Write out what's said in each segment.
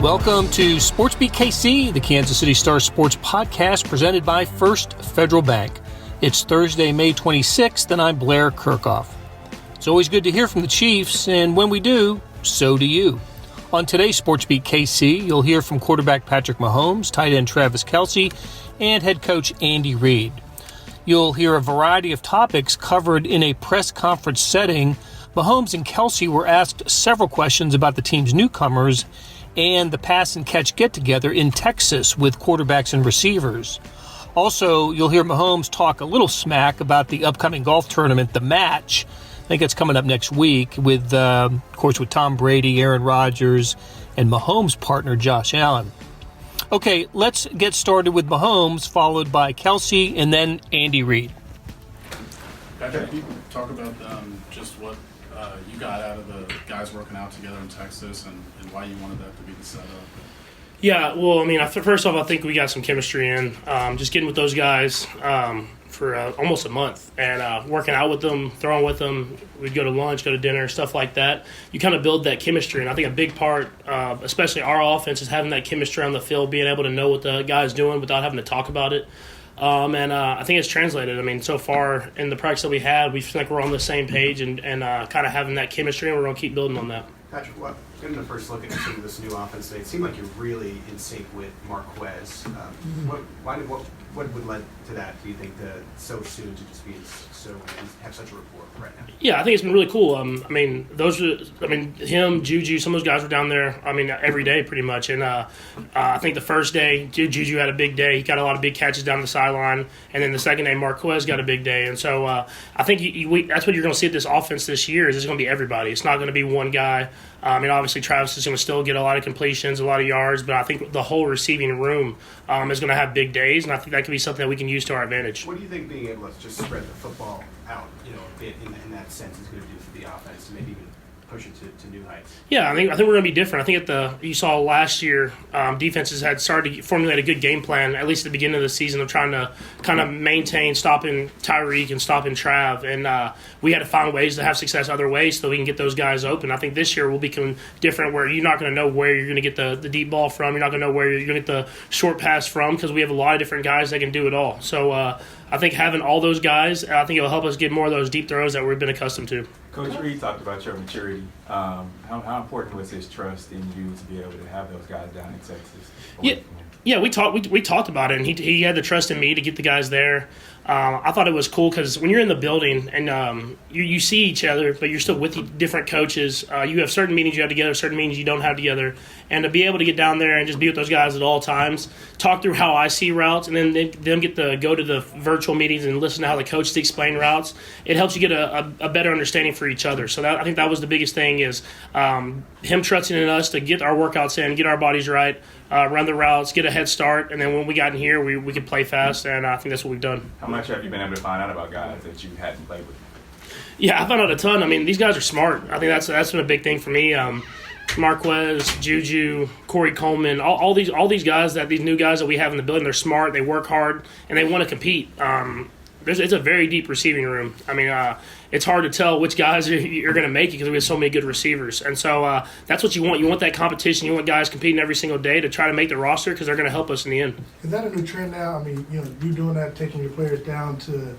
Welcome to SportsBeat KC, the Kansas City Star Sports podcast presented by First Federal Bank. It's Thursday, May 26th, and I'm Blair Kirchhoff. It's always good to hear from the Chiefs, and when we do, so do you. On today's SportsBeat KC, you'll hear from quarterback Patrick Mahomes, tight end Travis Kelce, and head coach Andy Reid. You'll hear a variety of topics covered in a press conference setting. Mahomes and Kelce were asked several questions about the team's newcomers and the pass and catch get-together in Texas with quarterbacks and receivers. Also, you'll hear Mahomes talk a little smack about the upcoming golf tournament, The Match. I think it's coming up next week with, of course, with Tom Brady, Aaron Rodgers, and Mahomes' partner, Josh Allen. Okay, let's get started with Mahomes, followed by Kelce, and then Andy Reid. Patrick, can you talk about just what you got out of the guys working out together in Texas and why you wanted that to be the setup? Yeah, well, I mean, first off, I think we got some chemistry in. Just getting with those guys for almost a month and working out with them, throwing with them. We'd go to lunch, go to dinner, stuff like that. You kind of build that chemistry, and I think a big part, especially our offense, is having that chemistry on the field, being able to know what the guy's doing without having to talk about it. I think it's translated. I mean, so far in the practice that we had, we feel like we're on the same page and kind of having that chemistry, and we're going to keep building on that. Patrick, getting the first look at some of this new offense today, it seemed like you're really in sync with Marquez. What would lead to that, do you think, so soon to just be so and have such a rapport right now? Yeah, I think it's been really cool. Him, Juju, some of those guys were down there, every day pretty much. And I think the first day, Juju had a big day. He got a lot of big catches down the sideline. And then the second day, Marquez got a big day. And so I think that's what you're going to see at this offense this year is it's going to be everybody. It's not going to be one guy. Obviously, Travis is going to still get a lot of completions, a lot of yards, but I think the whole receiving room is going to have big days, and I think that could be something that we can use to our advantage. What do you think being able to just spread the football out, a bit in that sense is going to do for the offense to maybe even push it to new heights? Yeah, I think we're going to be different. I think you saw last year, defenses had started to formulate a good game plan, at least at the beginning of the season, of trying to kind of maintain stopping Tyreek and stopping Trav. And we had to find ways to have success other ways so we can get those guys open. I think this year will become different where you're not going to know where you're going to get the deep ball from. You're not going to know where you're going to get the short pass from because we have a lot of different guys that can do it all. So I think having all those guys, I think it'll help us get more of those deep throws that we've been accustomed to. Coach Reid talked about your maturity. How important was his trust in you to be able to have those guys down in Texas? Yeah, we talked about it, and he had the trust in me to get the guys there. I thought it was cool because when you're in the building and you see each other, but you're still with different coaches. You have certain meetings you have together, certain meetings you don't have together. And to be able to get down there and just be with those guys at all times, talk through how I see routes, and then them get to go to the virtual meetings and listen to how the coaches explain routes, it helps you get a better understanding for each other. So I think that was the biggest thing is him trusting in us to get our workouts in, get our bodies right, run the routes, get a head start, and then when we got in here, we could play fast, and I think that's what we've done. How much have you been able to find out about guys that you hadn't played with? Yeah, I found out a ton. These guys are smart. I think that's been a big thing for me. Marquez, Juju, Corey Coleman, all these guys these new guys that we have in the building, they're smart, they work hard, and they want to compete. It's a very deep receiving room. It's hard to tell which guys you're going to make it because we have so many good receivers. And so that's what you want. You want that competition. You want guys competing every single day to try to make the roster because they're going to help us in the end. Is that a new trend now? You doing that, taking your players down to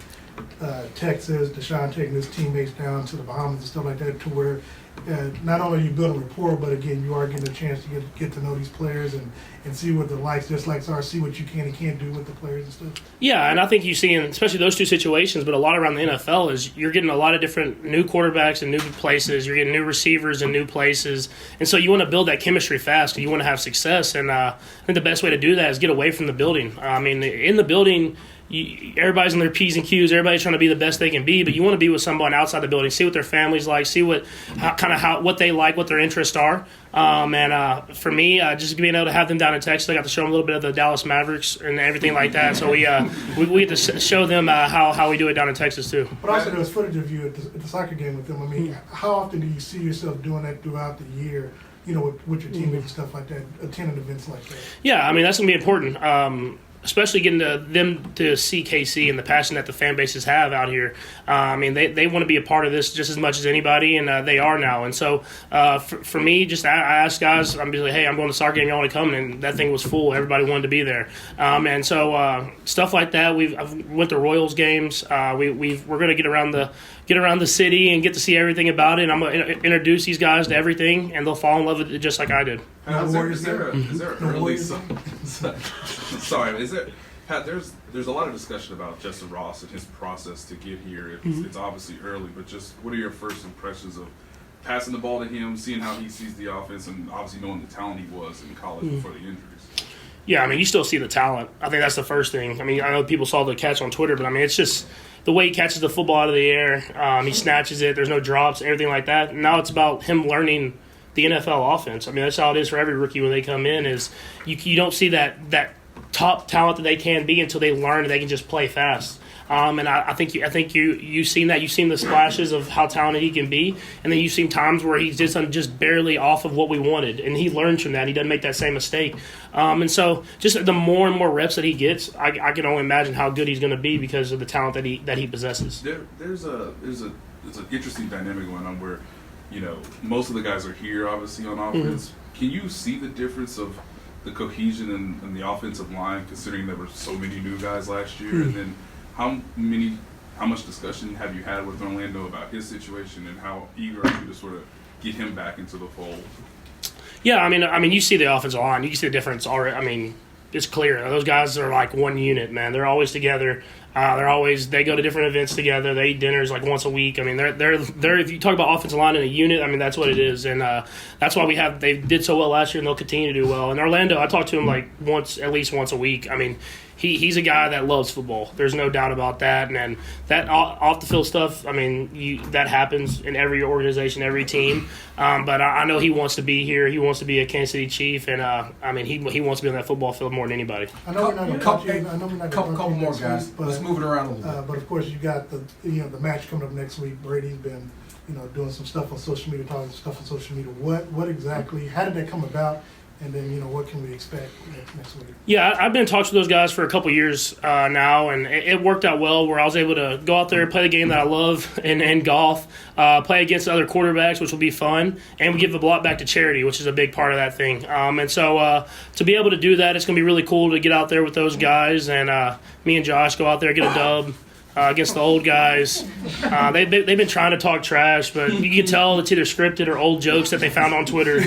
Texas, Deshaun taking his teammates down to the Bahamas and stuff like that, to where not only are you building rapport, but again, you are getting a chance to get to know these players and see what the dislikes are, see what you can and can't do with the players and stuff. Yeah, and I think you see, especially those two situations, but a lot around the NFL is you're getting a lot of different new quarterbacks in new places. You're getting new receivers in new places. And so you want to build that chemistry fast because you want to have success. And I think the best way to do that is get away from the building. In the building, everybody's in their P's and Q's. Everybody's trying to be the best they can be, but you want to be with someone outside the building, see what their family's like, see what they like, what their interests are. For me, just being able to have them down in Texas, I got to show them a little bit of the Dallas Mavericks and everything like that. So we get to show them how we do it down in Texas too. But also there was footage of you at the soccer game with them. How often do you see yourself doing that throughout the year? With your teammates and stuff like that, attending events like that? Yeah, that's going to be important. especially getting them to see KC and the passion that the fan bases have out here. I mean, they want to be a part of this just as much as anybody, and they are now. And so for me, just I asked guys, I'm like, hey, I'm going to soccer game, y'all want to come? And that thing was full. Everybody wanted to be there. And so stuff like that. I've went to Royals games. We're going to get around the city and get to see everything about it. And I'm going to introduce these guys to everything, and they'll fall in love with it just like I did. Is there early? Sorry, Pat? There's a lot of discussion about Justin Ross and his process to get here. It's obviously early, but just what are your first impressions of passing the ball to him, seeing how he sees the offense, and obviously knowing the talent he was in college before the injuries? Yeah, I mean, you still see the talent. I think that's the first thing. I mean, I know people saw the catch on Twitter, but I mean, it's just the way he catches the football out of the air. He snatches it. There's no drops, everything like that. And now it's about him learning the NFL offense. I mean, that's how it is for every rookie when they come in. Is you don't see that top talent that they can be until they learn that they can just play fast. And I think you've seen that. You've seen the splashes of how talented he can be, and then you've seen times where he's just barely off of what we wanted, and he learns from that. He doesn't make that same mistake. And so just the more and more reps that he gets, I can only imagine how good he's going to be because of the talent that he possesses. There's an interesting dynamic going on where, you know, most of the guys are here obviously on offense. Can you see the difference of the cohesion in the offensive line, considering there were so many new guys last year, and then how much discussion have you had with Orlando about his situation, and how eager are you to sort of get him back into the fold? Yeah, I mean, you see the offensive line, you see the difference already. I mean, it's clear those guys are like one unit, man. They're always together. They go to different events together. They eat dinners like once a week. I mean, they're if you talk about offensive line in a unit, I mean that's what it is, and that's why they did so well last year, and they'll continue to do well. And Orlando, I talk to him like at least once a week. I mean, he's a guy that loves football. There's no doubt about that. And then that off the field stuff, I mean, that happens in every organization, every team. But I know he wants to be here. He wants to be a Kansas City Chief, and I mean, he wants to be on that football field more than anybody. I know we're not going to talk to you. I know we're not going to couple more guys. Week, but, let's move it around a little bit. But of course, you got the match coming up next week. Brady's been doing some stuff on social media, talking stuff on social media. What exactly? How did that come about? And then, what can we expect next week? Yeah, I've been in talks with those guys for a couple years now, and it worked out well where I was able to go out there, play the game that I love in golf, play against other quarterbacks, which will be fun, and we give a lot back to charity, which is a big part of that thing. And so to be able to do that, it's going to be really cool to get out there with those guys, and me and Josh go out there, get a dub. Against the old guys. They've been trying to talk trash, but you can tell it's either scripted or old jokes that they found on Twitter.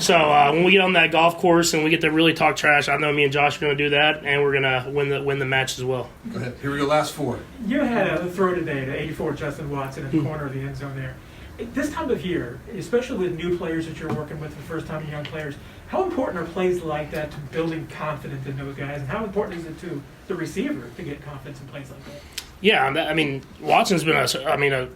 So when we get on that golf course and we get to really talk trash, I know me and Josh are going to do that, and we're going to win the match as well. Go ahead. Here we go, last four. You had a throw today to 84 Justin Watson in the corner of the end zone there. This time of year, especially with new players that you're working with for the first time, young players, how important are plays like that to building confidence in those guys, and how important is it to the receiver to get confidence in plays like that? Yeah, I mean, Watson's been a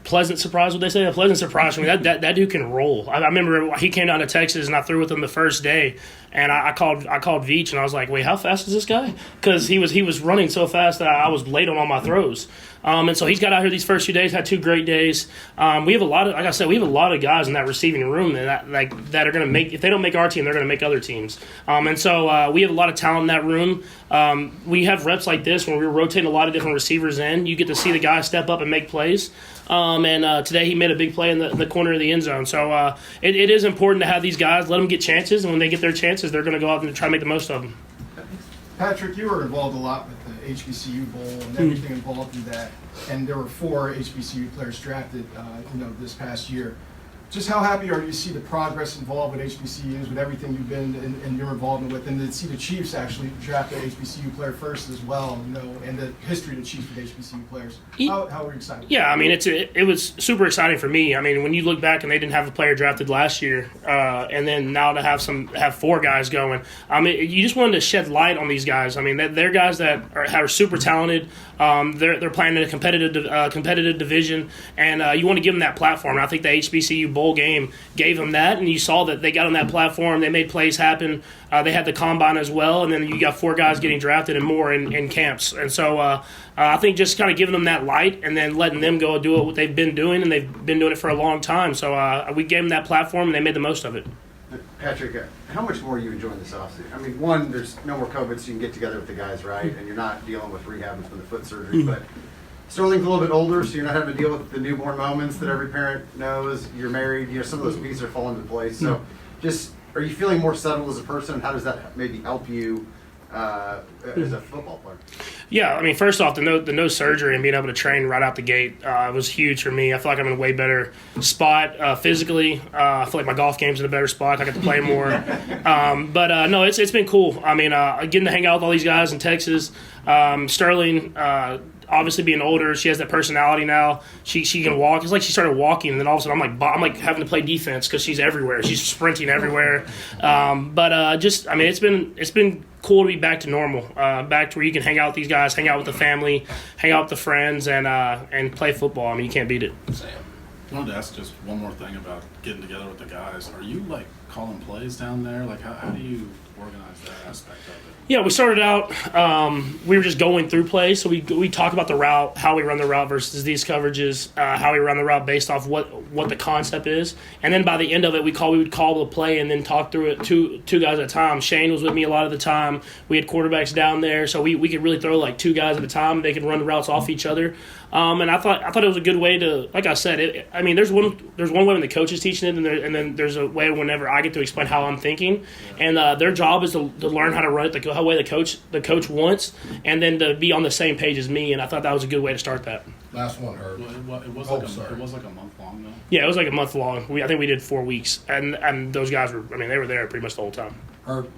pleasant surprise. What they say, a pleasant surprise for me. That dude can roll. I remember he came down to Texas and I threw with him the first day, and I called Veach and I was like, wait, how fast is this guy? Because he was running so fast that I was late on all my throws. And so he's got out here these first few days, had 2 great days. We have a lot of, like I said, we have a lot of guys in that receiving room that are going to make, if they don't make our team, they're going to make other teams. And so we have a lot of talent in that room. We have reps like this when we're rotating a lot of different receivers in. You get to see the guy step up and make plays. And today he made a big play in the corner of the end zone. So it is important to have these guys, let them get chances, and when they get their chances, they're going to go out and try to make the most of them. Patrick, you were involved a lot with the HBCU Bowl and everything involved in that, and there were 4 HBCU players drafted, this past year. Just how happy are you to see the progress involved with HBCUs, with everything you've been in your involvement with, and to see the Chiefs actually draft an HBCU player first as well, and the history of the Chiefs with HBCU players? How are you excited? Yeah, I mean, it was super exciting for me. I mean, when you look back and they didn't have a player drafted last year, and then now to have 4 guys going, I mean, you just wanted to shed light on these guys. I mean, they're guys that are super talented. They're playing in a competitive division, and you want to give them that platform. And I think the HBCU Bowl game gave them that, and you saw that they got on that platform. They made plays happen. They had the combine as well, and then you got 4 guys getting drafted and more in camps. And so I think just kind of giving them that light and then letting them go do what they've been doing, and they've been doing it for a long time. So we gave them that platform, and they made the most of it. Patrick, how much more are you enjoying this offseason? I mean, one, there's no more COVID, so you can get together with the guys, right? And you're not dealing with rehabbing from the foot surgery. But Sterling's a little bit older, so you're not having to deal with the newborn moments that every parent knows. You're married, some of those pieces are falling into place. So just, are you feeling more settled as a person, and how does that maybe help you as a football player? Yeah, I mean, first off, the no surgery and being able to train right out the gate was huge for me. I feel like I'm in a way better spot physically. I feel like my golf game's in a better spot. I get to play more. No, it's been cool. I mean, getting to hang out with all these guys in Texas. Sterling, obviously being older, she has that personality now. She can walk. It's like she started walking, and then all of a sudden I'm like having to play defense because she's everywhere. She's sprinting everywhere. It's been cool to be back to normal, back to where you can hang out with these guys, hang out with the family, hang out with the friends, and play football. I mean, you can't beat it. Sam, I wanted to ask just one more thing about getting together with the guys. Are you like calling plays down there? Like, how do you organize that aspect of it? Yeah, we started out, we were just going through plays, so we talk about the route, how we run the route versus these coverages, how we run the route based off what the concept is, and then by the end of it, we would call the play and then talk through it two guys at a time. Shane was with me a lot of the time. We had quarterbacks down there, so we could really throw like two guys at a time. They could run the routes off each other, and I thought it was a good way to, like I said, there's one way when the coach is teaching it, and then there's a way whenever I get to explain how I'm thinking, and their job is to learn how to run it the way the coach wants, and then to be on the same page as me. And I thought that was a good way to start that. Last one, Herb. Well, it was like a month long though. Yeah, it was like a month long. I think we did 4 weeks, and those guys were. I mean, they were there pretty much the whole time. Herb.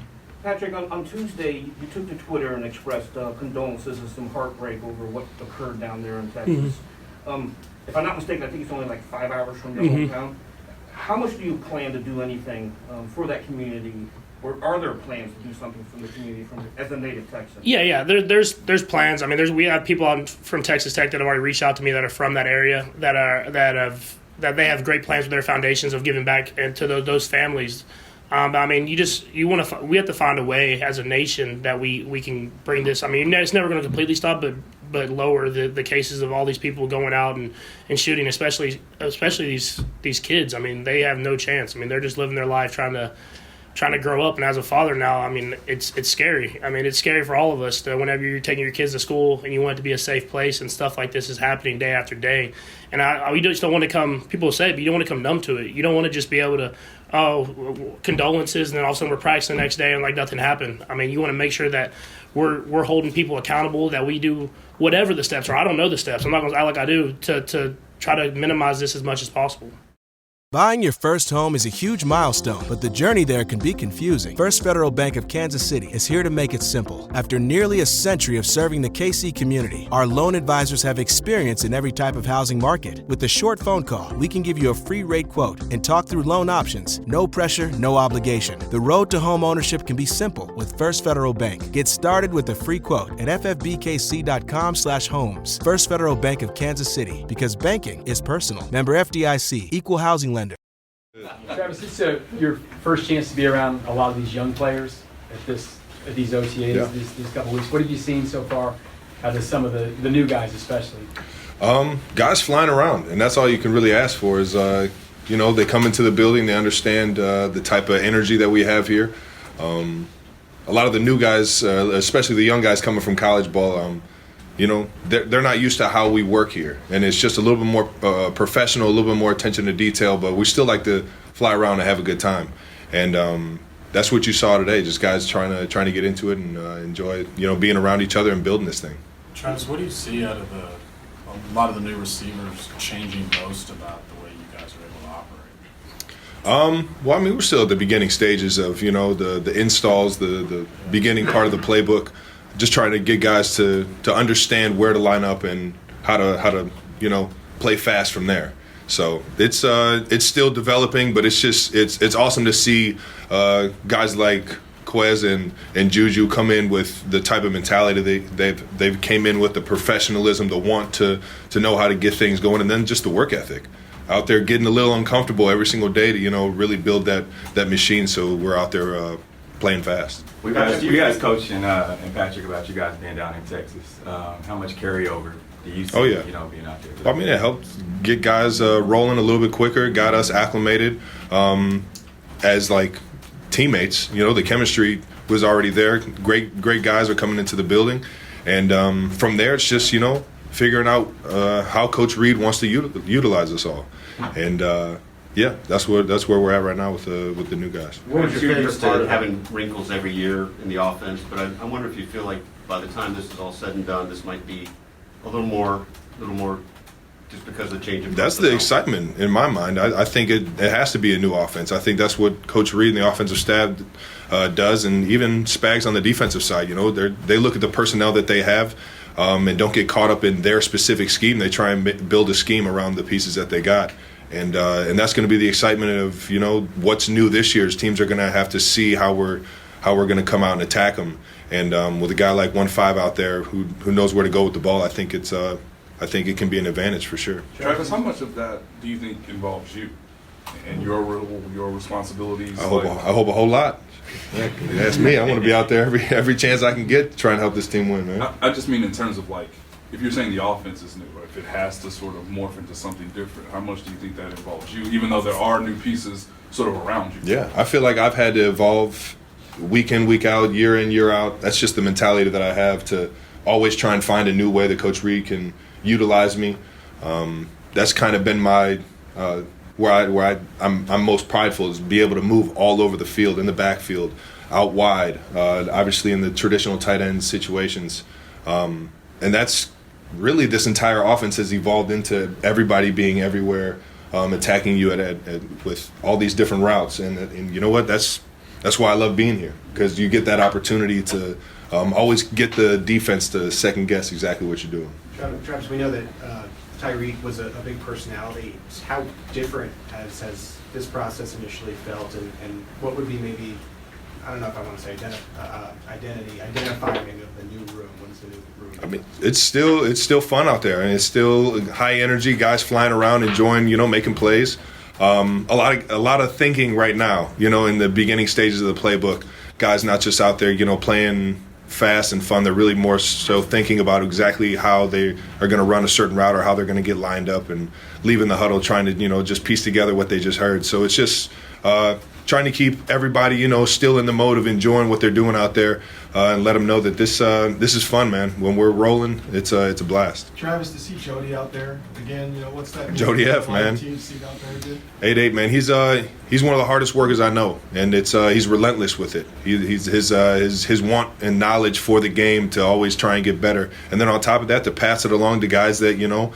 Patrick, on Tuesday, you took to Twitter and expressed condolences and some heartbreak over what occurred down there in Texas. If I'm not mistaken, I think it's only like 5 hours from your hometown. How much do you plan to do anything for that community? Or are there plans to do something from the community as a native Texan? Yeah. There's plans. I mean, we have people from Texas Tech that have already reached out to me that are from that area that they have great plans with their foundations of giving back and to those families. I mean, we have to find a way as a nation that we can bring this. I mean, it's never going to completely stop, but lower the cases of all these people going out and shooting, especially these kids. I mean, they have no chance. I mean, they're just living their life trying to grow up. And as a father now, I mean, it's scary. I mean, it's scary for all of us to whenever you're taking your kids to school and you want it to be a safe place and stuff like this is happening day after day. And we just don't want to come, people say it, but you don't want to come numb to it. You don't want to just be able to, condolences, and then all of a sudden we're practicing the next day and like nothing happened. I mean, you want to make sure that we're holding people accountable, that we do whatever the steps are. I don't know the steps. I'm not going to act like I do to try to minimize this as much as possible. Buying your first home is a huge milestone, but the journey there can be confusing. First Federal Bank of Kansas City is here to make it simple. After nearly a century of serving the KC community, our loan advisors have experience in every type of housing market. With a short phone call, we can give you a free rate quote and talk through loan options. No pressure, no obligation. The road to home ownership can be simple with First Federal Bank. Get started with a free quote at ffbkc.com/homes. First Federal Bank of Kansas City, because banking is personal. Member FDIC, Equal Housing Lender. Travis, it's your first chance to be around a lot of these young players at these OTAs these couple weeks. What have you seen so far out of some of the new guys especially? Guys flying around, and that's all you can really ask for is, they come into the building, they understand the type of energy that we have here. A lot of the new guys, especially the young guys coming from college ball, they're not used to how we work here, and it's just a little bit more professional, a little bit more attention to detail, but we still like to fly around and have a good time. And that's what you saw today, just guys trying to get into it and enjoy being around each other and building this thing. Travis, what do you see out of a lot of the new receivers changing most about the way you guys are able to operate? Well, I mean, we're still at the beginning stages of the installs, the beginning part of the playbook. Just trying to get guys to understand where to line up and how to play fast from there. So it's still developing, but it's awesome to see guys like Quez and Juju come in with the type of mentality they've came in with, the professionalism, the want to know how to get things going, and then just the work ethic. Out there getting a little uncomfortable every single day to really build that machine. So we're out there playing fast. You guys coached and Patrick about you guys being down in Texas. How much carryover do you see? Being out there? I mean, it helped get guys rolling a little bit quicker, got us acclimated as teammates. You know, the chemistry was already there. Great guys are coming into the building, and from there it's just, you know, figuring out how Coach Reid wants to utilize us all, and yeah, that's where we're at right now with the new guys. What was your favorite part of having wrinkles every year in the offense? But I wonder if you feel like by the time this is all said and done, this might be a little more, just because of the change of. That's the excitement in my mind. I think it has to be a new offense. I think that's what Coach Reid and the offensive staff does, and even Spags on the defensive side. You know, they look at the personnel that they have. And don't get caught up in their specific scheme. They try and build a scheme around the pieces that they got, and that's going to be the excitement of, you know, what's new this year. Is teams are going to have to see how we're going to come out and attack them. And with a guy like 1-5 out there who knows where to go with the ball, I think it can be an advantage for sure. Travis, how much of that do you think involves you and your role, your responsibilities? I hope a whole lot. Yeah, that's me. I want to be out there every chance I can get to try and help this team win, man. I just mean in terms of, like, if you're saying the offense is new, or if it has to sort of morph into something different, how much do you think that involves you, even though there are new pieces sort of around you? Yeah, I feel like I've had to evolve week in, week out, year in, year out. That's just the mentality that I have, to always try and find a new way that Coach Reid can utilize me. That's kind of been my where I'm most prideful, is be able to move all over the field, in the backfield, out wide, obviously in the traditional tight end situations. And that's really, this entire offense has evolved into everybody being everywhere, attacking you with all these different routes. And you know what? That's why I love being here, because you get that opportunity to always get the defense to second guess exactly what you're doing. Travis, we know that Tyreek was a big personality. How different has this process initially felt, and what would be maybe, I don't know if I want to say identifying maybe of the new room? What is the new room? I mean, it's still fun out there, and it's still high energy, guys flying around, enjoying, you know, making plays. A lot of thinking right now, you know, in the beginning stages of the playbook. Guys not just out there, you know, playing fast and fun. They're really more so thinking about exactly how they are going to run a certain route, or how they're going to get lined up, and leaving the huddle trying to, you know, just piece together what they just heard. So it's just trying to keep everybody, you know, still in the mode of enjoying what they're doing out there, and let them know that this is fun, man. When we're rolling, it's a blast. Travis, to see Jody out there again, you know, what's that? Jody F, man. 8'8", man. He's one of the hardest workers I know, and he's relentless with it. His want and knowledge for the game to always try and get better, and then on top of that, to pass it along to guys that, you know,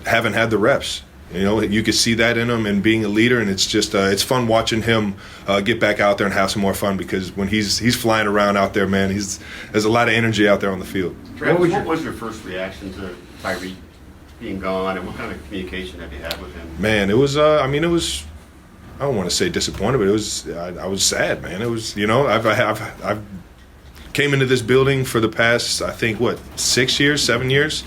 haven't had the reps. You know, you can see that in him, and being a leader, and it's just it's fun watching him get back out there and have some more fun, because when he's flying around out there, man, there's a lot of energy out there on the field. Travis, what was your first reaction to Tyreek being gone, and what kind of communication have you had with him? Man, it was I don't want to say disappointed, but it was I was sad, man. It was, you know, I've came into this building for the past, I think, 7 years.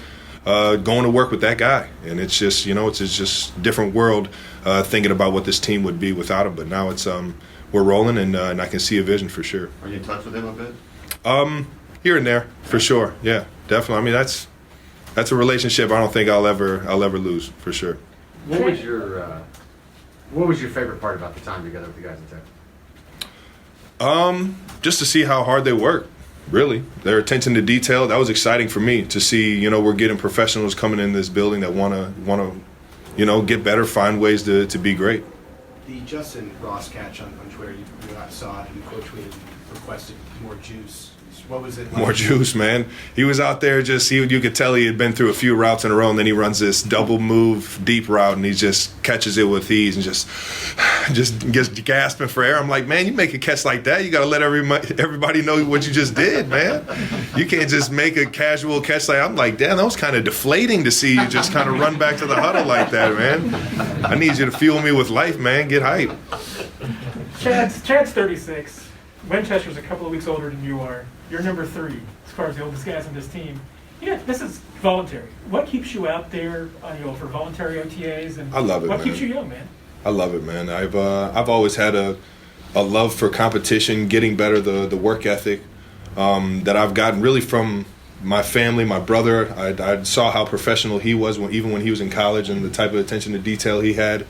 Going to work with that guy, and it's just, you know, it's just a different world, thinking about what this team would be without him. But now it's we're rolling, and I can see a vision for sure. Are you in touch with him a bit? Here and there, for sure. Yeah, definitely. I mean, that's a relationship I don't think I'll ever lose, for sure. What was your favorite part about the time together with the guys in Texas? Just to see how hard they work. Really, their attention to detail, that was exciting for me to see. You know, we're getting professionals coming in this building that want to, you know, get better, find ways to be great. The Justin Ross catch on Twitter, you saw it, and Coach tweeted, requested more juice. What was it like? More juice, man. He was out there you could tell he had been through a few routes in a row, and then he runs this double move deep route, and he just catches it with ease and just gets gasping for air. I'm like, man, you make a catch like that, you got to let everybody know what you just did, man. You can't just make a casual catch like. I'm like, damn, that was kind of deflating to see you just kind of run back to the huddle like that, man. I need you to fuel me with life, man. Get hype. Chad's 36. Winchester's a couple of weeks older than you are. You're number 3 as far as the oldest guys on this team. Yeah, this is voluntary. What keeps you out there, for voluntary OTAs? And I love it, What man. keeps you young, man? I love it, man. I've always had a love for competition, getting better, the work ethic that I've gotten really from my family, my brother. I saw how professional he was even when he was in college, and the type of attention to detail he had.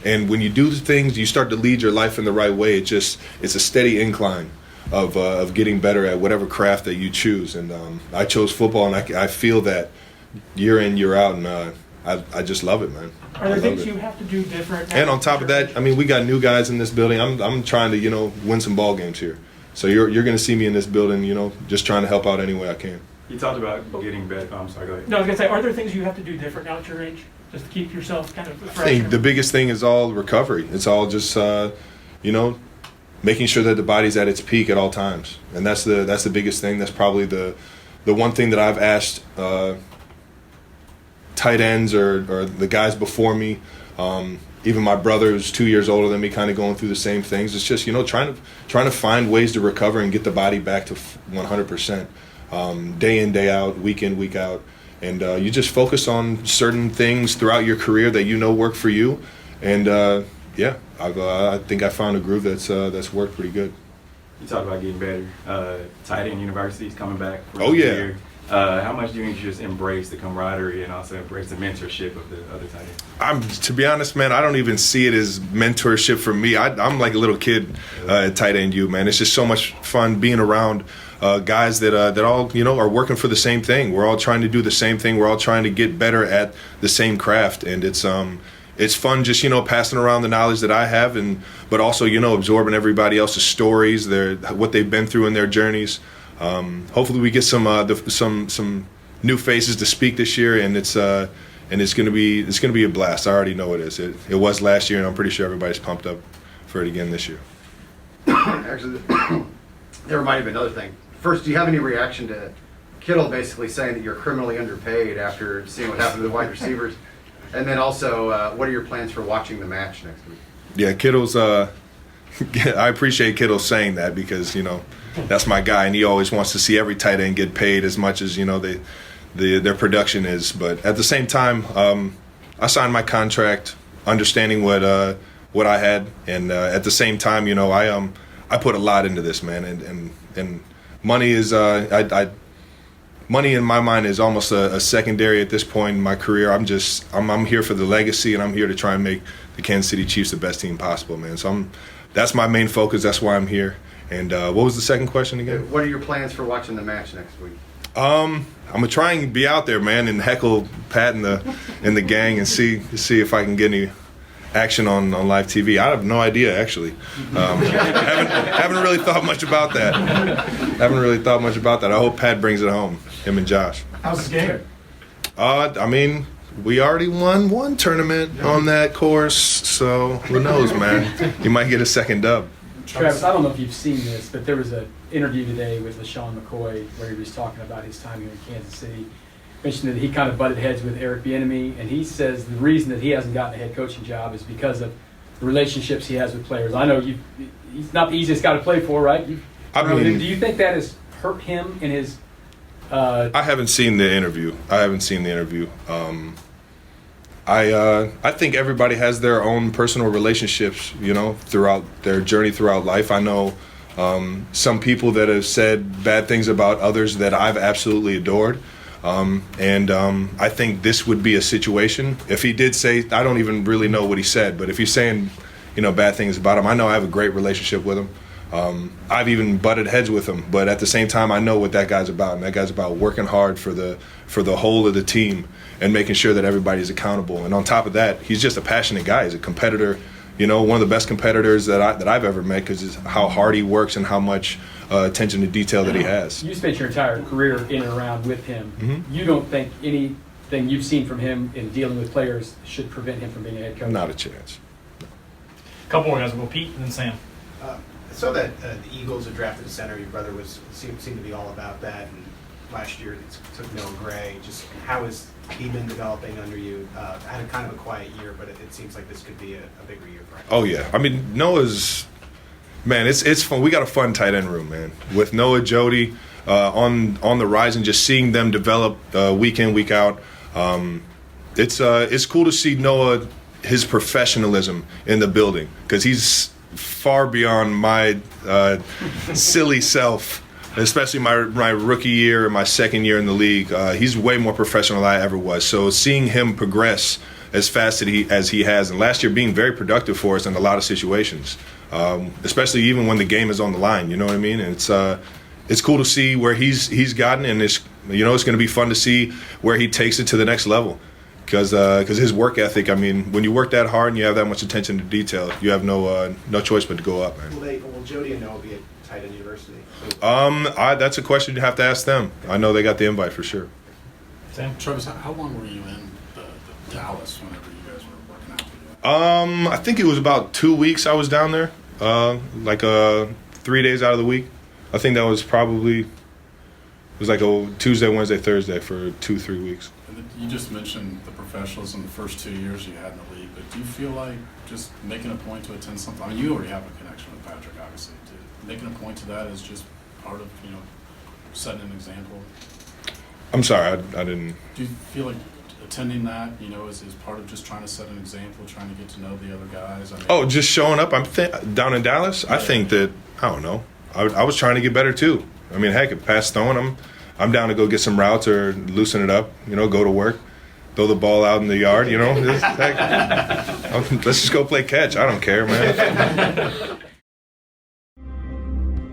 And when you do the things, you start to lead your life in the right way. It's a steady incline of getting better at whatever craft that you choose. And I chose football, and I feel that year in, year out, and I just love it, man. Are there things you have to do different? And on top of that, I mean, we got new guys in this building. I'm trying to, win some ball games here. So you're going to see me in this building, just trying to help out any way I can. You talked about getting better. I'm sorry, go ahead. No, I was going to say, are there things you have to do different now at your age, just to keep yourself kind of fresh? I think the biggest thing is all recovery. It's all just, making sure that the body's at its peak at all times. And that's the biggest thing. That's probably the one thing that I've asked tight ends or the guys before me, even my brother who's 2 years older than me, kind of going through the same things. It's just, trying to find ways to recover and get the body back to 100%. Day in, day out, week in, week out. And you just focus on certain things throughout your career that work for you. And, I think I found a groove that's worked pretty good. You talked about getting better. Tight end universities coming back. Oh, yeah. Year. How much do you think you just embrace the camaraderie and also embrace the mentorship of the other tight ends? To be honest, man, I don't even see it as mentorship for me. I'm like a little kid at tight end U, man. It's just so much fun being around guys that all are working for the same thing. We're all trying to do the same thing. We're all trying to get better at the same craft, and it's fun just passing around the knowledge that I have, but also absorbing everybody else's stories, what they've been through in their journeys. Hopefully we get some new faces to speak this year, and it's gonna be a blast. I already know it is. It was last year, and I'm pretty sure everybody's pumped up for it again this year. Actually, there might have been another thing. First, do you have any reaction to Kittle basically saying that you're criminally underpaid after seeing what happened to the wide receivers? And then also, what are your plans for watching the match next week? Yeah, Kittle's. I appreciate Kittle saying that because that's my guy, and he always wants to see every tight end get paid as much as their production is. But at the same time, I signed my contract understanding what I had, and at the same time, I put a lot into this, man, and money is money in my mind is almost a secondary at this point in my career. I'm here for the legacy, and I'm here to try and make the Kansas City Chiefs the best team possible, man. So that's my main focus. That's why I'm here. And what was the second question again? What are your plans for watching the match next week? I'm gonna try and be out there, man, and heckle Pat and the gang and see if I can get any action on live TV. I have no idea, actually. Haven't really thought much about that. I hope Pat brings it home, him and Josh. How's the game? I mean, we already won one tournament on that course, so who knows, man? You might get a second dub. Travis, I don't know if you've seen this, but there was an interview today with LaShawn McCoy where he was talking about his time here in Kansas City. Mentioned that he kind of butted heads with Eric Bieniemy, and he says the reason that he hasn't gotten a head coaching job is because of the relationships he has with players. I know he's not the easiest guy to play for, right? Do you think that has hurt him in his? I haven't seen the interview. I think everybody has their own personal relationships, throughout their journey throughout life. I know some people that have said bad things about others that I've absolutely adored. I think this would be a situation. If he did say, I don't even really know what he said, but if he's saying, bad things about him, I know I have a great relationship with him. I've even butted heads with him, but at the same time, I know what that guy's about. And that guy's about working hard for the whole of the team and making sure that everybody's accountable. And on top of that, he's just a passionate guy. He's a competitor. One of the best competitors that I've ever met because how hard he works and how much attention to detail that he has. You spent your entire career in and around with him. Mm-hmm. You don't think anything you've seen from him in dealing with players should prevent him from being a head coach? Not a chance. A couple more guys. We'll go Pete and then Sam. I saw that the Eagles had drafted a center. Your brother seemed to be all about that. And last year it took Noah Gray. Just how has he been developing under you? Had a kind of a quiet year, but it seems like this could be a bigger year for him. Oh yeah, I mean Noah's, man, it's fun. We got a fun tight end room, man. With Noah, Jody on the rise, and just seeing them develop week in, week out. It's cool to see Noah, his professionalism in the building, because he's far beyond my silly self. Especially my rookie year and my second year in the league, he's way more professional than I ever was. So seeing him progress as fast as he has. And last year being very productive for us in a lot of situations, especially even when the game is on the line. You know what I mean? And it's cool to see where he's gotten, and it's going to be fun to see where he takes it to the next level. Because his work ethic, I mean, when you work that hard and you have that much attention to detail, you have no choice but to go up, man. Will Jody and Noah be at tight end university? That's a question you have to ask them. I know they got the invite for sure. Sam? Travis, how long were you in the Dallas whenever you guys were working out together? I think it was about 2 weeks I was down there, 3 days out of the week. I think that was probably, it was like a Tuesday, Wednesday, Thursday for 2-3 weeks. And you just mentioned the professionalism the first 2 years you had in the league, but do you feel like just making a point to attend something? I mean, you already have a connection with Patrick, obviously. Making a point to that is just part of, setting an example. I'm sorry, I didn't. Do you feel like attending that, is part of just trying to set an example, trying to get to know the other guys? I mean, just showing up. Down in Dallas. Yeah. I think that, I don't know. I was trying to get better too. I mean, heck, if Pat's throwing, I'm down to go get some routes or loosen it up. Go to work, throw the ball out in the yard. Let's just go play catch. I don't care, man.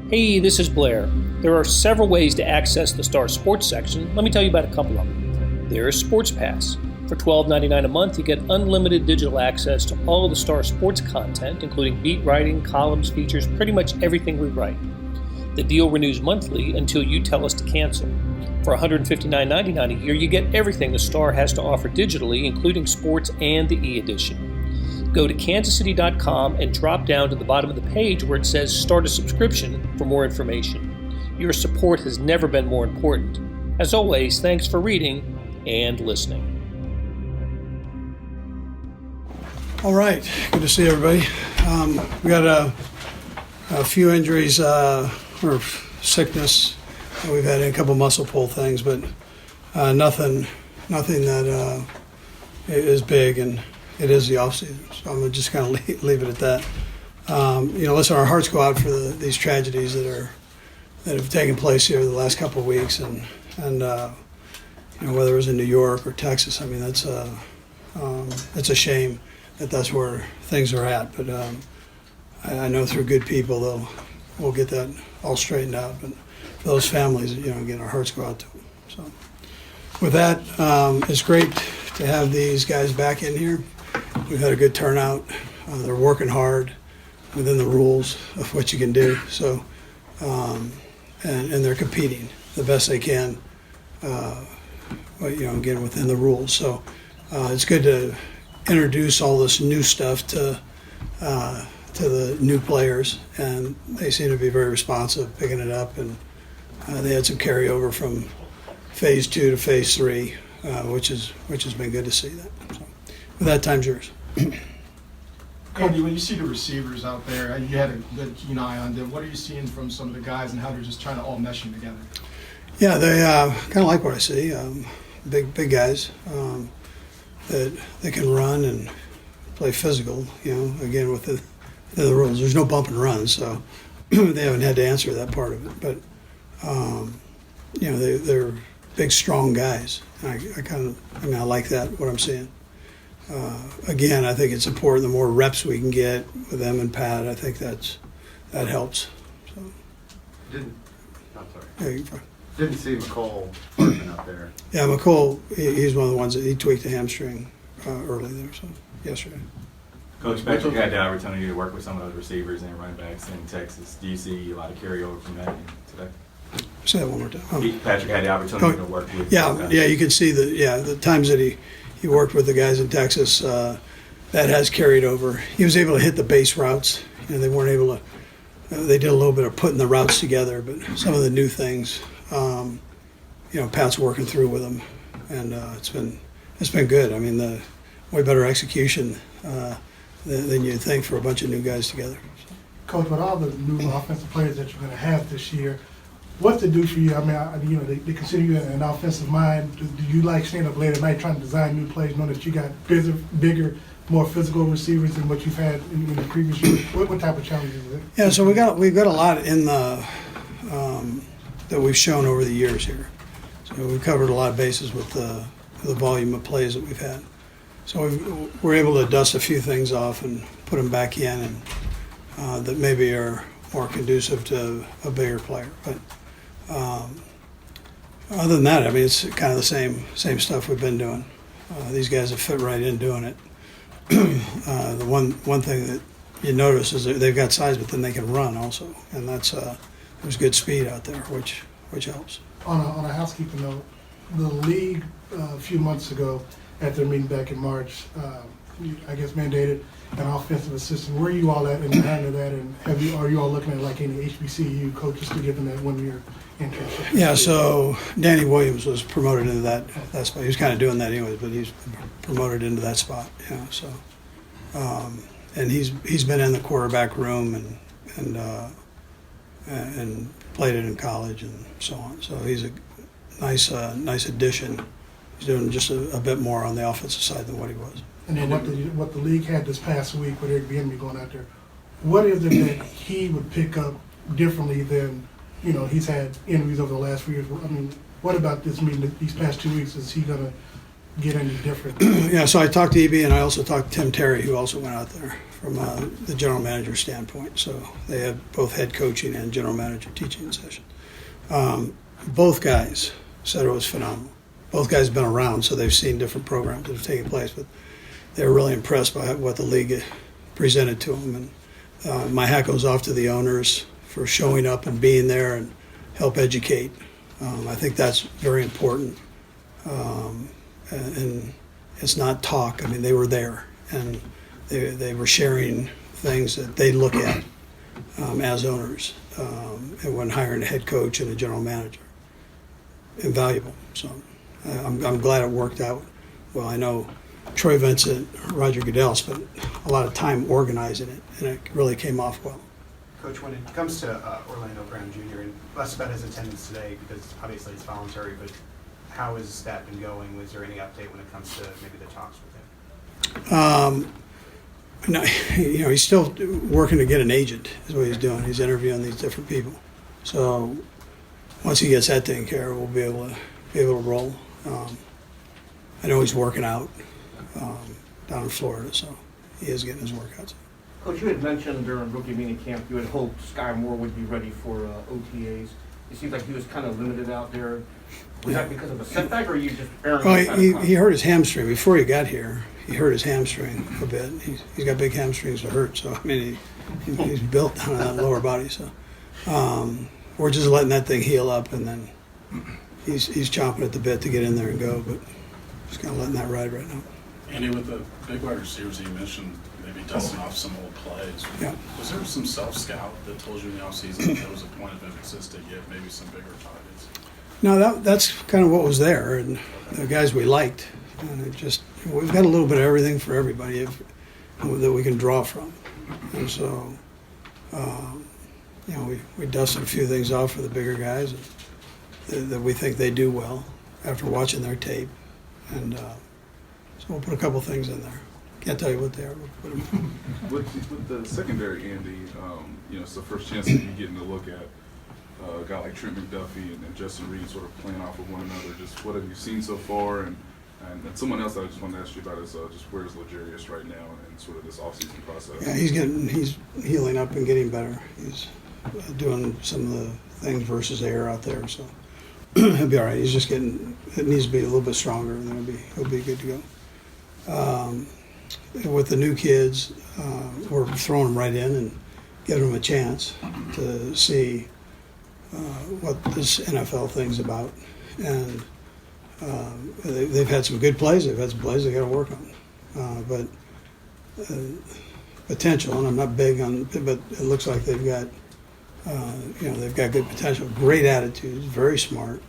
Hey, this is Blair. There are several ways to access the Star Sports section. Let me tell you about a couple of them. There is Sports Pass. For $12.99 a month, you get unlimited digital access to all of the Star Sports content, including beat writing, columns, features, pretty much everything we write. The deal renews monthly until you tell us to cancel. For $159.99 a year, you get everything the Star has to offer digitally, including sports and the e-edition. Go to kansascity.com and drop down to the bottom of the page where it says Start a Subscription for more information. Your support has never been more important. As always, thanks for reading and listening. All right, good to see everybody. We got a few injuries or sickness. We've had a couple muscle pull things, but nothing that is big, and it is the off season. So I'm gonna just kind of leave it at that. Listen, our hearts go out for these tragedies that have taken place here the last couple of weeks, and whether it was in New York or Texas. I mean, it's a shame that's where things are at. But I know through good people we'll get that all straightened out. But for those families, again, our hearts go out to them. So with that, it's great to have these guys back in here. We've had a good turnout. They're working hard within the rules of what you can do. So, and they're competing the best they can. Again, within the rules. So it's good to introduce all this new stuff to the new players, and they seem to be very responsive, picking it up, and they had some carryover from phase 2 to phase 3, which has been good to see that. So, with that, time's yours. Andy, when you see the receivers out there, you had a good keen eye on them. What are you seeing from some of the guys and how they're just trying to all mesh them together? Yeah, they kind of like what I see. Big guys that they can run and play physical. Again with the rules, there's no bump and run, so they haven't had to answer that part of it. But they're big, strong guys. I like that. What I'm seeing. Again, I think it's important. The more reps we can get with them and Pat, I think that helps. So. I'm sorry. Yeah, you're fine. Didn't see McCall Parkman out there. Yeah, McCall, he's one of the ones that he tweaked the hamstring early there, so yesterday. Coach, Patrick had the opportunity to work with some of those receivers and running backs in Texas. Do you see a lot of carryover from that today? Say that one more time. Patrick had the opportunity to work with. Yeah, you can see the times that he worked with the guys in Texas. That has carried over. He was able to hit the base routes. They weren't able to. They did a little bit of putting the routes together, but some of the new things, Pat's working through with them, and it's been good. I mean, the way better execution than you'd think for a bunch of new guys together. Coach, with all the new offensive players that you're going to have this year, what's it do for you? I mean, they consider you an offensive mind. Do you like staying up late at night trying to design new plays, knowing that you got bigger, more physical receivers than what you've had in the previous years? What type of challenges is it? Yeah, so we've got a lot in the that we've shown over the years here. So we've covered a lot of bases with the volume of plays that we've had. So we're able to dust a few things off and put them back in, and that maybe are more conducive to a bigger player. But other than that, I mean, it's kind of the same stuff we've been doing. These guys have fit right in doing it. The one thing that you notice is that they've got size, but then they can run also, and there's good speed out there, which helps. On a housekeeping note, the league a few months ago at their meeting back in March, I guess mandated an offensive assistant. Where are you all at in the hand of that, and are you all looking at like any HBCU coaches to give them that 1 year internship? Yeah, so Danny Williams was promoted into that spot. He was kind of doing that anyways, but he's promoted into that spot. Yeah, so and he's been in the quarterback room and played it in college and so on. So he's a nice addition. He's doing just a bit more on the offensive side than what he was. And then what the league had this past week with Eric Bieniemy going out there, what is it that he would pick up differently than, he's had interviews over the last few years? I mean, what about this meeting these past 2 weeks? Is he going to get any different? Yeah, so I talked to EB, and I also talked to Tim Terry, who also went out there from the general manager standpoint. So they had both head coaching and general manager teaching session. Both guys said it was phenomenal. Both guys have been around, so they've seen different programs that have taken place, but they were really impressed by what the league presented to them. And my hat goes off to the owners for showing up and being there and help educate. I think that's very important. And it's not talk. I mean, they were there, and they were sharing things that they look at as owners, and when hiring a head coach and a general manager. Invaluable. So I'm glad it worked out. Well, I know Troy Vincent, Roger Goodell spent a lot of time organizing it, and it really came off well. Coach, when it comes to Orlando Brown Jr., and less about his attendance today, because obviously it's voluntary, but how has that been going? Was there any update when it comes to maybe the talks with him? No, he's still working to get an agent, is what he's doing. He's interviewing these different people. So once he gets that taken care of, we'll be able to roll. I know he's working out down in Florida, so he is getting his workouts. Coach, you had mentioned during rookie mini camp you had hoped Sky Moore would be ready for OTAs. It seems like he was kind of limited out there. Was that because of a setback, or are you just erring? Well, he hurt his hamstring before he got here. He hurt his hamstring a bit. He's got big hamstrings to hurt, so I mean he's built down on that lower body. So we're just letting that thing heal up, and then he's chomping at the bit to get in there and go, but just kind of letting that ride right now. Andy, with the big wide receivers you mentioned, maybe dusting off some old plays. Yeah. Was there some self-scout that told you in the offseason that there was a point of emphasis to get maybe some bigger targets? No, that's kind of what was there, and the guys we liked. And it just, we've got a little bit of everything for everybody that we can draw from. And so, we dusted a few things off for the bigger guys that we think they do well after watching their tape. And so we'll put a couple things in there. Can't tell you what they are. We'll put them in. With the secondary, Andy, it's the first chance that you're getting to look at a guy like Trent McDuffie and Justin Reed sort of playing off of one another. Just what have you seen so far? And someone else that I just wanted to ask you about is just where's Legarius right now and sort of this offseason process? Yeah, he's healing up and getting better. He's doing some of the things versus air out there, so he'll be all right. He's just it needs to be a little bit stronger, and then he'll be good to go. With the new kids, we're throwing them right in and giving them a chance to see what this NFL thing's about. And they've had some good plays. They've had some plays they got to work on. But potential, and I'm not big on, but it looks like they've got, they've got good potential, great attitudes, very smart,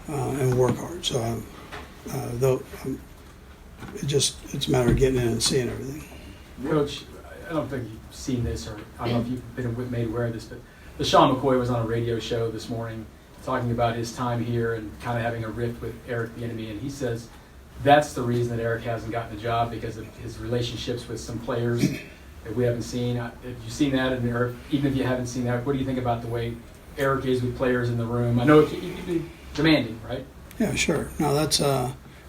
and work hard. So it's a matter of getting in and seeing everything. Coach, I don't think you've seen this, or I don't know if you've been made aware of this, but LaShawn McCoy was on a radio show this morning talking about his time here and kind of having a rift with Eric Bieniemy, and he says that's the reason that Eric hasn't gotten the job, because of his relationships with some players that we haven't seen. Have you seen that? And even if you haven't seen that, what do you think about the way Eric is with players in the room? I know it can be demanding, right? Yeah, sure. No, that's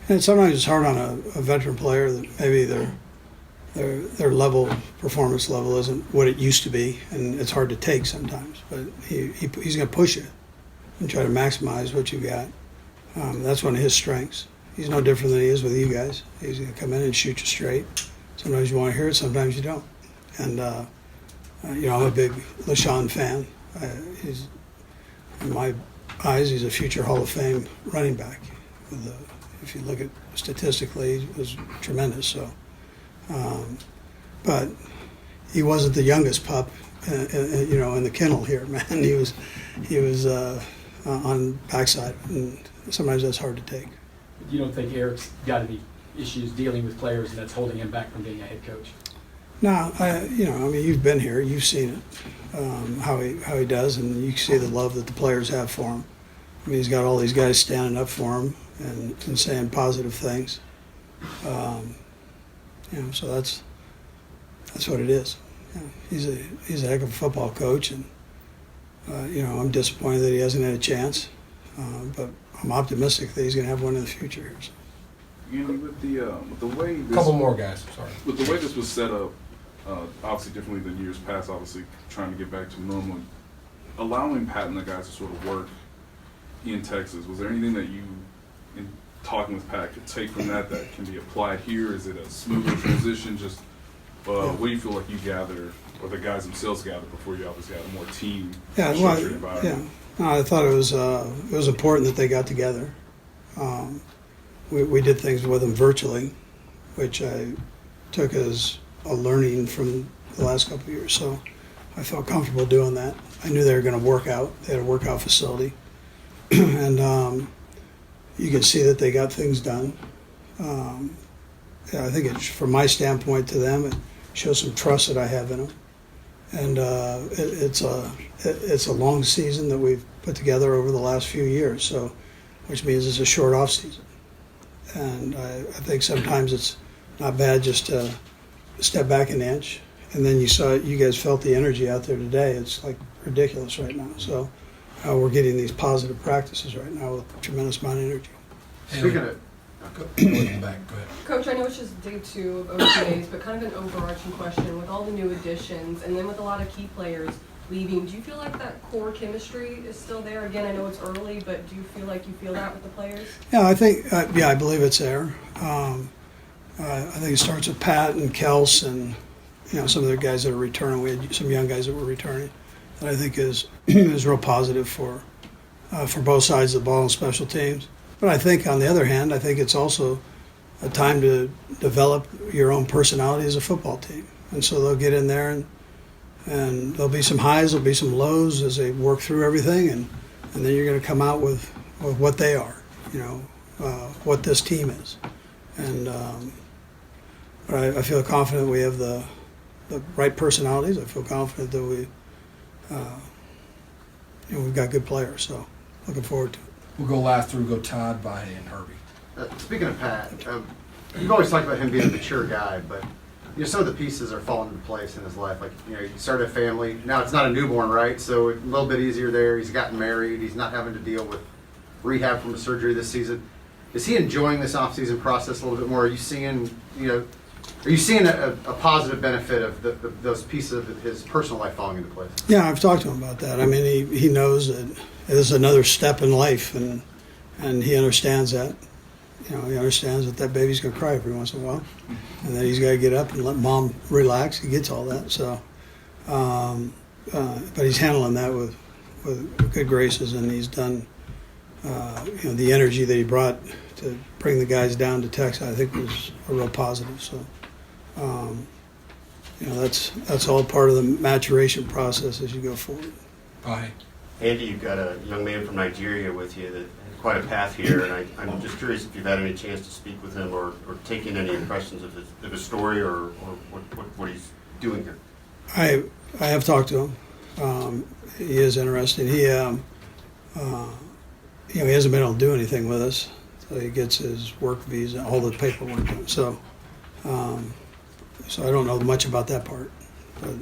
And sometimes it's hard on a veteran player that maybe their level, performance level isn't what it used to be, and it's hard to take sometimes. But he's going to push you and try to maximize what you got. That's one of his strengths. He's no different than he is with you guys. He's going to come in and shoot you straight. Sometimes you want to hear it, sometimes you don't. And I'm a big LaShawn fan. He's, in my eyes, he's a future Hall of Fame running back. If you look at statistically, he was tremendous. So, but he wasn't the youngest pup, in the kennel here, man. He was on backside, and sometimes that's hard to take. You don't think Eric's got any issues dealing with players, and that's holding him back from being a head coach? No, you've been here, you've seen it, how he does, and you see the love that the players have for him. I mean, he's got all these guys standing up for him and saying positive things. So that's what it is. He's a heck of a football coach, and I'm disappointed that he hasn't had a chance, but I'm optimistic that he's going to have one in the future here. So. Andy, with the way this, couple more guys. Sorry. With the way this was set up, obviously differently than years past. Obviously, trying to get back to normal, allowing Pat and the guys to sort of work in Texas. Was there anything that you, in talking with Pat, could take from that can be applied here? Is it a smoother transition? Just what do you feel like you gather, or the guys themselves gather, before you obviously have a more team structured environment? Yeah. I thought it was important that they got together. We did things with them virtually, which I took as a learning from the last couple of years. So I felt comfortable doing that. I knew they were going to work out. They had a workout facility. And you could see that they got things done. I think from my standpoint to them, it shows some trust that I have in them. And it's a long season that we've put together over the last few years, so which means it's a short off season. And I think sometimes it's not bad just to step back an inch. And then you guys felt the energy out there today. It's like ridiculous right now. So we're getting these positive practices right now with a tremendous amount of energy. Speaking of, go ahead. Coach, I know it's just day 2 of OTAs, but kind of an overarching question with all the new additions and then with a lot of key players leaving, do you feel like that core chemistry is still there? Again, I know it's early, but do you feel like you feel that with the players? Yeah, I think, I believe it's there. I think it starts with Pat and Kelce and, some of the guys that are returning. We had some young guys that were returning that I think is real positive for both sides of the ball and special teams. But I think, on the other hand, I think it's also a time to develop your own personality as a football team. And so they'll get in there and there'll be some highs, there'll be some lows as they work through everything, and then you're going to come out with what they are, what this team is. And but I feel confident we have the right personalities. I feel confident that we've got good players. So looking forward to it. We'll go last through. Go Todd, Bonnie, and Herbie. Speaking of Pat, you've always talked about him being a mature guy, but some of the pieces are falling into place in his life. Like, he started a family. Now it's not a newborn, right? So a little bit easier there. He's gotten married. He's not having to deal with rehab from a surgery this season. Is he enjoying this off-season process a little bit more? Are you seeing, a positive benefit of those pieces of his personal life falling into place? Yeah, I've talked to him about that. I mean, he knows that it is another step in life, and he understands that. He understands that baby's going to cry every once in a while, and then he's got to get up and let mom relax. He gets all that. So, but he's handling that with good graces, and he's done. The energy that he brought to bring the guys down to Texas, I think, was a real positive. So, that's all part of the maturation process as you go forward. Bye. Andy, you've got a young man from Nigeria with you that has quite a path here, and I'm just curious if you've had any chance to speak with him or taken any impressions of his story or what he's doing here. I have talked to him. He is interested. He hasn't been able to do anything with us, so he gets his work visa, all the paperwork done. So I don't know much about that part, but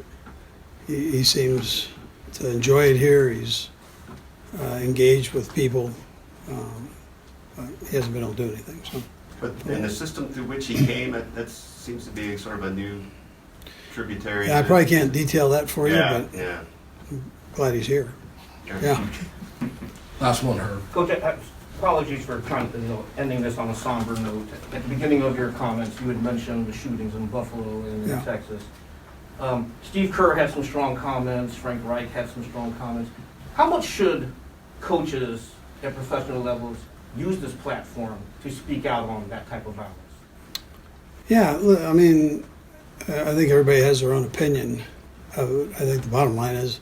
he seems to enjoy it here. He's engaged with people. He hasn't been able to do anything. So But in the system through which he came, that seems to be sort of a new tributary. Yeah, I probably can't detail that for you, Yeah, but yeah. I'm glad he's here. Yeah. Last one, Herb. Coach, apologies for trying to, ending this on a somber note. At the beginning of your comments, you had mentioned the shootings in Buffalo and in Texas. Steve Kerr had some strong comments. Frank Reich had some strong comments. How much should coaches at professional levels use this platform to speak out on that type of violence? Yeah, I mean, I think everybody has their own opinion. I think the bottom line is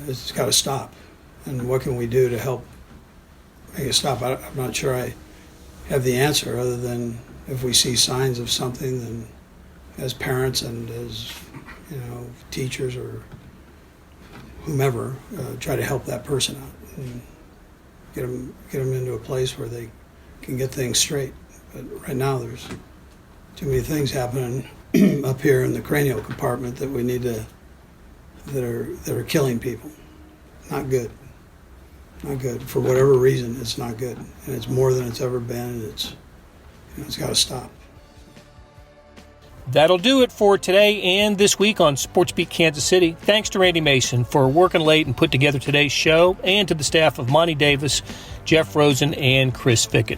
it's got to stop. And what can we do to help make it stop? I'm not sure I have the answer other than if we see signs of something, then as parents and as teachers or whomever, try to help that person out and get them into a place where they can get things straight. But right now there's too many things happening up here in the cranial compartment that we need to that are killing people. Not good. Not good. For whatever reason, it's not good. And it's more than it's ever been, and it's got to stop. That'll do it for today and this week on SportsBeat Kansas City. Thanks to Randy Mason for working late and put together today's show, and to the staff of Monty Davis, Jeff Rosen, and Chris Fickett.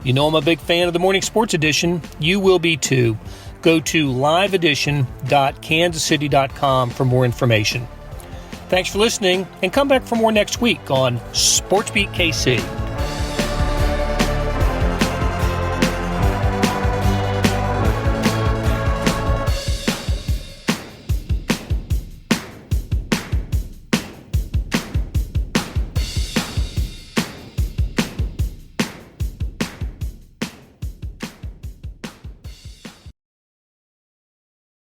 You know I'm a big fan of the Morning Sports Edition. You will be too. Go to liveedition.kansascity.com for more information. Thanks for listening, and come back for more next week on SportsBeat KC.